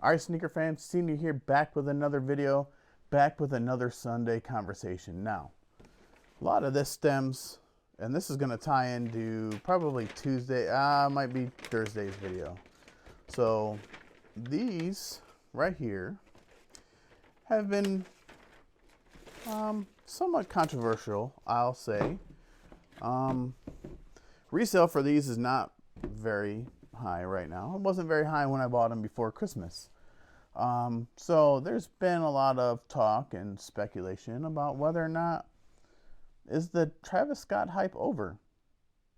Alright, sneaker fans, Senior here, back with another video, back with another Sunday conversation. Now, a lot of this stems, and this is going to tie into probably Tuesday, might be Thursday's video. So, these right here have been somewhat controversial, I'll say. Resale for these is not very high right now. It wasn't very high when I bought them before Christmas. So there's been a lot of talk and speculation about whether or not is the Travis Scott hype over.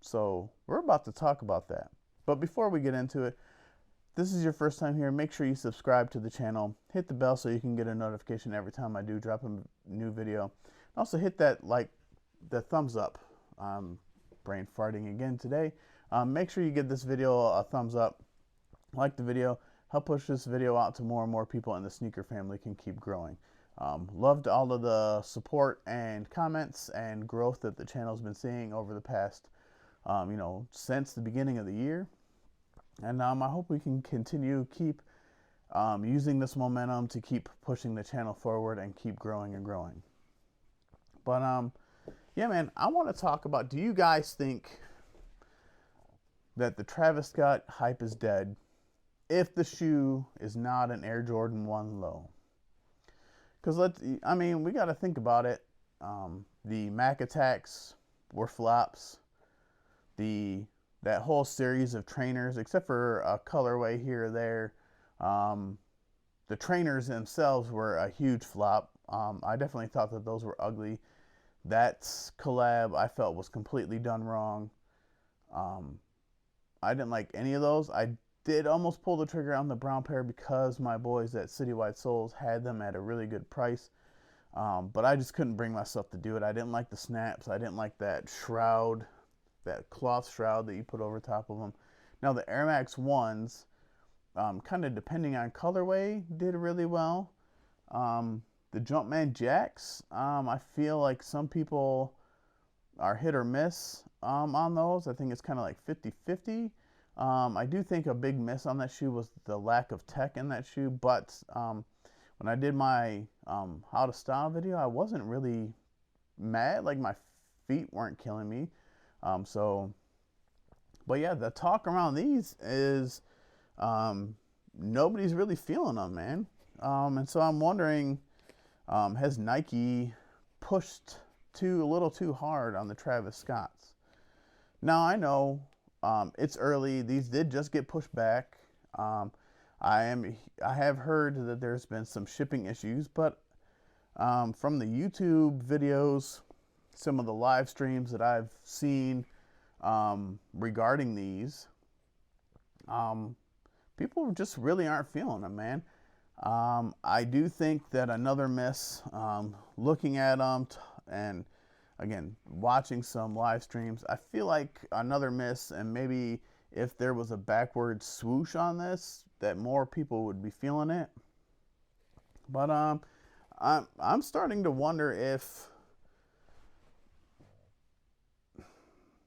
So we're about to talk about that. But before we get into it, if this is your first time here, make sure you subscribe to the channel. Hit the bell so you can get a notification every time I do drop a new video. Also hit that the thumbs up. Brain farting again today. Make sure you give this video a thumbs up. Like the video. Help push this video out to more and more people, and the sneaker family can keep growing. Loved all of the support and comments and growth that the channel's been seeing over the past, since the beginning of the year. And I hope we can keep using this momentum to keep pushing the channel forward and keep growing and growing. But yeah, man, I want to talk about, do you guys think that the Travis Scott hype is dead if the shoe is not an Air Jordan 1 low? Because we got to think about it. The Mac attacks were flops. That whole series of trainers, except for a colorway here or there, the trainers themselves were a huge flop. I definitely thought that those were ugly. That collab I felt was completely done wrong. I didn't like any of those. I did almost pull the trigger on the brown pair because my boys at Citywide Souls had them at a really good price. But I just couldn't bring myself to do it. I didn't like the snaps. I didn't like that shroud, that cloth shroud that you put over top of them. Now the Air Max 1s, kind of depending on colorway, did really well. The Jumpman Jacks, I feel like some people are hit or miss on those. I think it's kind of like 50-50. I do think a big miss on that shoe was the lack of tech in that shoe, but when I did my how to style video, I wasn't really mad. Like, my feet weren't killing me. But yeah, the talk around these is nobody's really feeling them, man. And so I'm wondering, has Nike pushed a little too hard on the Travis Scotts? Now, I know it's early. These did just get pushed back. I have heard that there's been some shipping issues, but from the YouTube videos, some of the live streams that I've seen regarding these, people just really aren't feeling them, man. I do think that another miss, looking at them and again watching some live streams, I feel like another miss, and maybe if there was a backward swoosh on this, that more people would be feeling it. But I'm starting to wonder if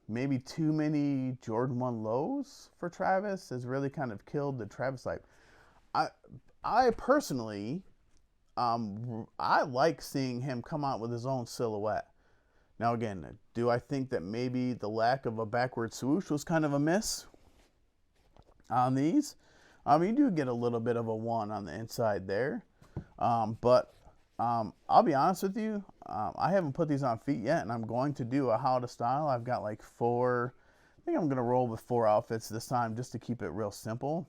maybe too many Jordan 1 lows for Travis has really kind of killed the Travis hype. I personally, I like seeing him come out with his own silhouette. Now again, do I think that maybe the lack of a backward swoosh was kind of a miss on these? You do get a little bit of a 1 on the inside there. But I'll be honest with you, I haven't put these on feet yet, and I'm going to do a how to style. I've got like 4, I think I'm going to roll with 4 outfits this time just to keep it real simple.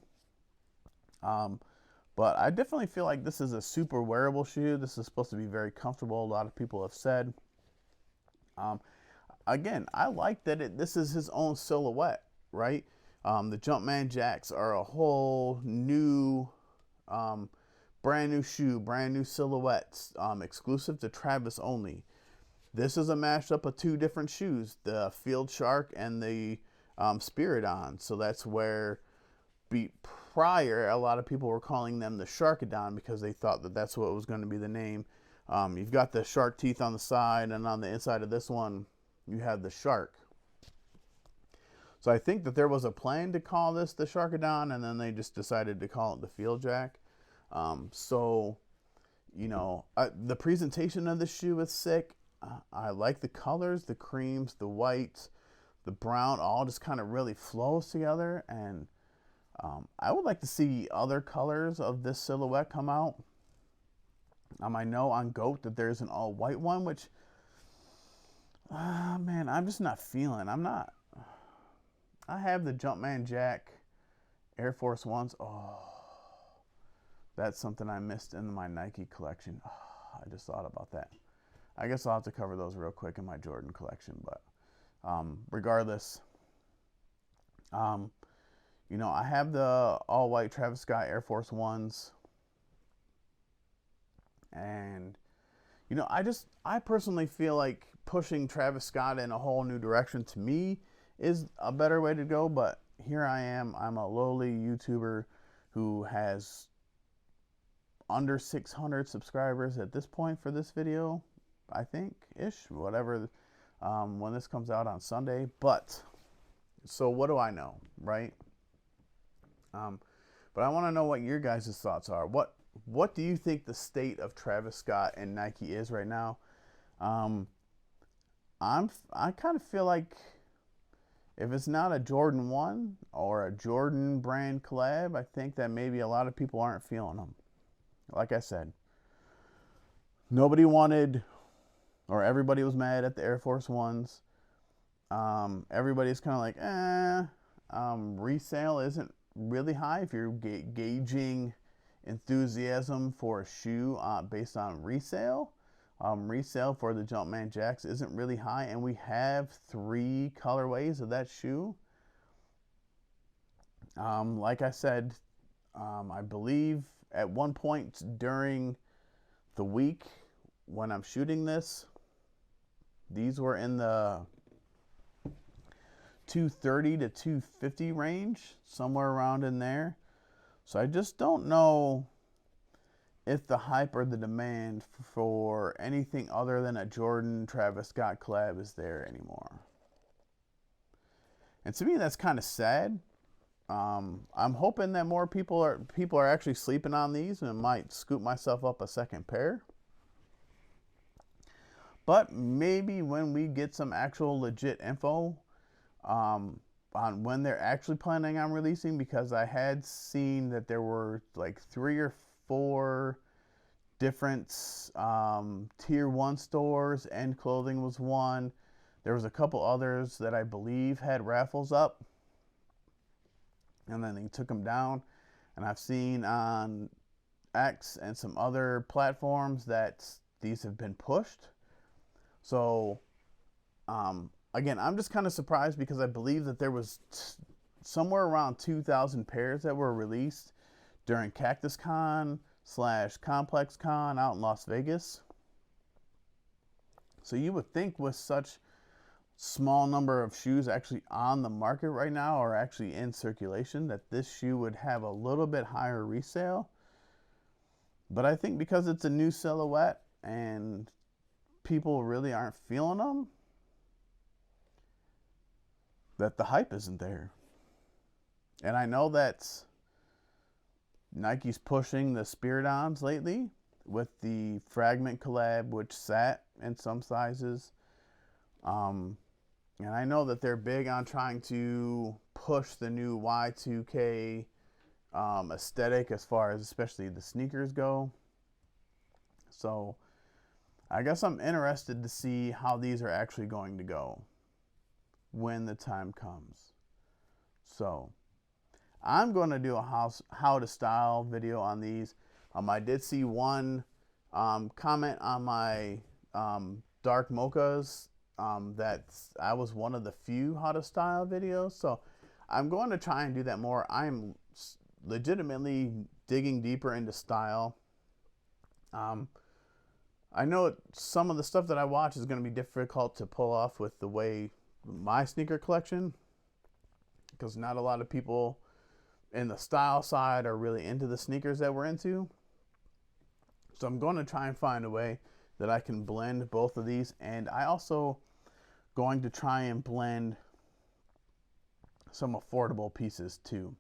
But I definitely feel like this is a super wearable shoe. This is supposed to be very comfortable, a lot of people have said. Again, I like that this is his own silhouette, right? The Jumpman Jacks are a whole new, brand new shoe, brand new silhouettes, exclusive to Travis only. This is a mashup of 2 different shoes, the Field Shark and the Spiridon. So that's where prior, a lot of people were calling them the Sharkadon because they thought that that's what was going to be the name. You've got the shark teeth on the side, and on the inside of this one, you have the shark. So I think that there was a plan to call this the Sharkadon, and then they just decided to call it the Field Jack. So, you know, the presentation of the shoe is sick. I like the colors, the creams, the whites, the brown, all just kind of really flows together. And I would like to see other colors of this silhouette come out. I know on Goat that there's an all white one, which, man, I'm just not feeling. I have the Jumpman Jack Air Force Ones. Oh, that's something I missed in my Nike collection. Oh, I just thought about that. I guess I'll have to cover those real quick in my Jordan collection. But regardless, you know, I have the all white Travis Scott Air Force Ones. And, you know, I personally feel like pushing Travis Scott in a whole new direction to me is a better way to go. But here I am. I'm a lowly YouTuber who has under 600 subscribers at this point for this video, I think, ish, whatever, when this comes out on Sunday. But, so what do I know, right? But I want to know what your guys' thoughts are. What do you think the state of Travis Scott and Nike is right now? I kind of feel like if it's not a Jordan 1 or a Jordan brand collab, I think that maybe a lot of people aren't feeling them. Like I said, nobody wanted, or everybody was mad at the Air Force Ones. Everybody's kind of like, resale isn't really high if you're gauging enthusiasm for a shoe based on resale. Resale for the Jumpman Jacks isn't really high, and we have 3 colorways of that shoe. Like I said, I believe at one point during the week when I'm shooting this, these were in the $230 to $250 range, somewhere around in there. So I just don't know if the hype or the demand for anything other than a Jordan Travis Scott collab is there anymore. And to me, that's kind of sad. I'm hoping that more people are actually sleeping on these, and might scoop myself up a second pair. But maybe when we get some actual legit info on when they're actually planning on releasing, because I had seen that there were like 3 or 4 different tier 1 stores. End Clothing was one. There was a couple others that I believe had raffles up, and then they took them down. And I've seen on X and some other platforms that these have been pushed. So again, I'm just kind of surprised, because I believe that there was somewhere around 2,000 pairs that were released during Cactus Con / Complex Con out in Las Vegas. So you would think with such small number of shoes actually on the market right now, or actually in circulation, that this shoe would have a little bit higher resale. But I think because it's a new silhouette and people really aren't feeling them, that the hype isn't there. And I know that Nike's pushing the Spirit-Ons lately with the Fragment collab, which sat in some sizes. And I know that they're big on trying to push the new Y2K aesthetic as far as especially the sneakers go. So I guess I'm interested to see how these are actually going to go when the time comes. So I'm going to do a how to style video on these. I did see one comment on my dark mochas that I was one of the few how to style videos. So I'm going to try and do that more. I'm legitimately digging deeper into style. I know some of the stuff that I watch is going to be difficult to pull off with the way my sneaker collection, because not a lot of people in the style side are really into the sneakers that we're into. So I'm going to try and find a way that I can blend both of these, and I also going to try and blend some affordable pieces too.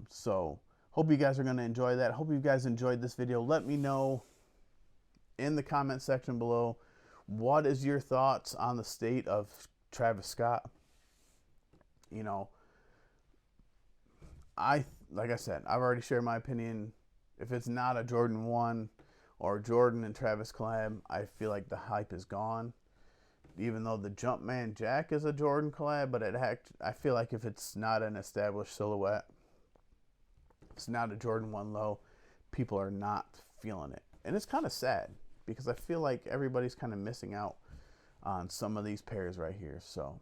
So Hope you guys are going to enjoy that. Hope you guys enjoyed this video. Let me know in the comment section below, what is your thoughts on the state of Travis Scott? You know, like I said, I've already shared my opinion. If it's not a Jordan 1 or Jordan and Travis collab, I feel like the hype is gone. Even though the Jumpman Jack is a Jordan collab, but I feel like if it's not an established silhouette, it's not a Jordan 1 low, people are not feeling it. And it's kind of sad because I feel like everybody's kind of missing out on some of these pairs right here. So,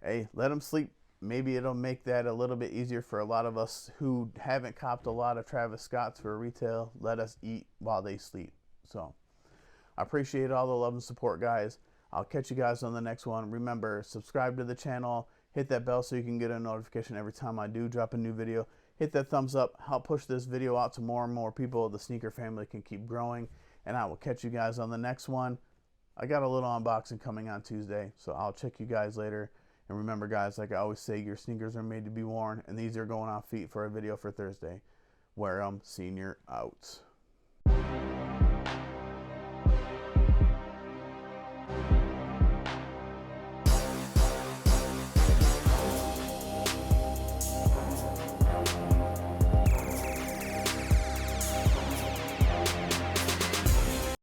hey, let them sleep. Maybe it'll make that a little bit easier for a lot of us who haven't copped a lot of Travis Scotts for retail. Let us eat while they sleep. So, I appreciate all the love and support, guys. I'll catch you guys on the next one. Remember, subscribe to the channel. Hit that bell so you can get a notification every time I do drop a new video. Hit that thumbs up. Help push this video out to more and more people. The sneaker family can keep growing. And I will catch you guys on the next one. I got a little unboxing coming on Tuesday, so I'll check you guys later. And remember, guys, like I always say, your sneakers are made to be worn, and these are going on feet for a video for Thursday. Wear 'em, senior out.